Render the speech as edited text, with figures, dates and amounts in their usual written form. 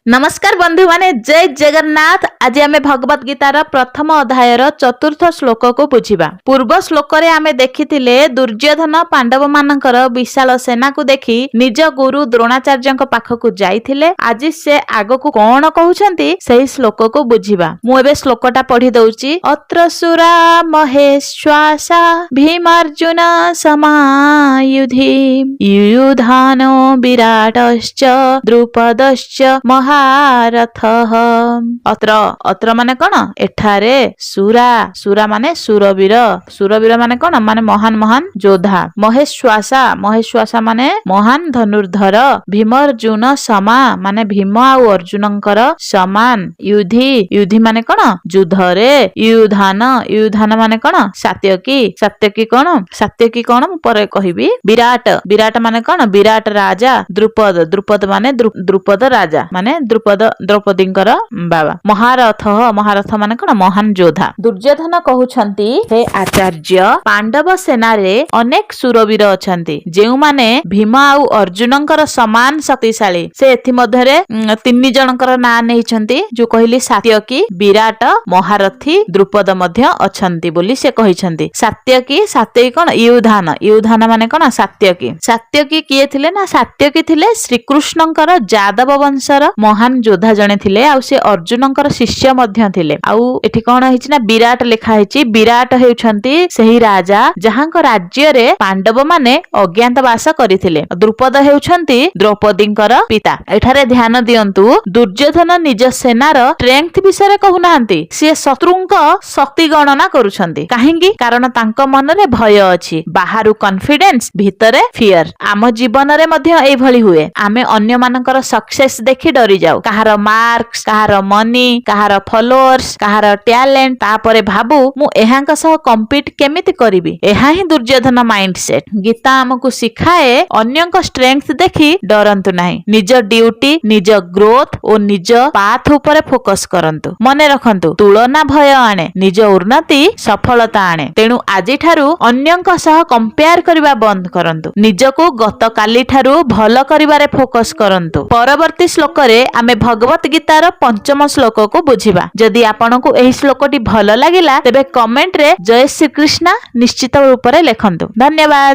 नमस्कार बंधु माने जय जगन्नाथ। आज आमे भगवत गीतार प्रथम अध्यायर चतुर्थ श्लोक को बुझिबा। पूर्व श्लोक रे आमे देखिथिले दुर्योधन पांडव मानकर विशाल सेना को देखि निज गुरु द्रोणाचार्यक पाखकु जाइथिले। आज से आगो को कोन कहउछंती सेही श्लोक को बुझिबा। मु एबे श्लोकटा पढी दउची। अत्र सुरा महेश्वासा भीमार्जुन समायुधि युधानो विराटश्च द्रुपदश्च महारथः। अत्र माने कौन एठारे सुरा सुरा माने सुरवीर सुरवीर माने कौन माने महान महान योद्धा। महेश्वासा माने महान धनुर्धर। भीमार्जुन समा माने भीम आउ अर्जुनंकर समान। युधि माने कौन युद्धरे। युधान माने कौन सात्यकी कौन पर कहबी। विराट माने कौन विराट राजा। द्रुपद माने द्रुपद राजा माने द्रौपदींकर बाबा। महारथ माने कौन महान योद्धा। दुर्योधन कहउछंती हे आचार्य पांडव सेना रे अनेक सुरवीर अछंती जेउ माने भीम आउ अर्जुनंकर समान शक्तिशाली। से एथि मध्यरे तीन जनकर नाम नेहिछंती जो कहली सात्यकी विराट महारथी द्रुपद मध्य अछंती बोली से कहिछंती। सात्यकी कौन युधान माने कौन सात्यकी किए थिले ना सात्यकी थिले श्रीकृष्णंकर जादव वंशर महान योद्धा जने थिले। आउ से अर्जुनंकर शिष्य मध्य थिले। आउ एठी कोन हिची ना विराट लेखा हिची। विराट हेउछंती सेही राजा जहांक राज्य रे पांडव माने अज्ञातवास करिथिले। द्रुपद हेउछंती द्रौपदींकर पिता। एठारे ध्यान दियंतु दुर्योधन निज सेनार स्ट्रेंथ विषय कहउनांती से शत्रुंक शक्ति गणना करूछंती। काहेंगी कारण तांक मन रे भय अछि बाहरु कॉन्फिडेंस भितरे फियर। आम जीवन रे मध्य एई भली हुए। आमे अन्य मानकर सक्सेस देखि डरी जाऊ। कहार मार्क्स कहार मनी कहार फॉलोअर्स कहार टैलेंट तापरे भाबू मु एहांक सह कम्पीट केमिति करिवि। एहा ही दुर्योधन माइंडसेट। गीता हमकु सिखाए अन्यक स्ट्रेंथ देखि डरंतु नाही। निज ड्यूटी निज ग्रोथ और निज पाथ ऊपर फोकस करंतु। मने रखंतु तुलना भय आणे निज उन्नति सफलता आणे। तेणु आजि ठारू अन्यक सह कंपेयर करिबा बंद करंतु। निजको गत काली ठारू भल करिबारे फोकस करंतु। परवर्ती श्लोक रे आमे भगवत गीतार पंचम श्लोक को बुझिबा। जदि आपनकु एही श्लोकटी भल लागिला तेबे कमेंट रे जय श्री कृष्ण निश्चित रूप रे लेखंतु। धन्यवाद।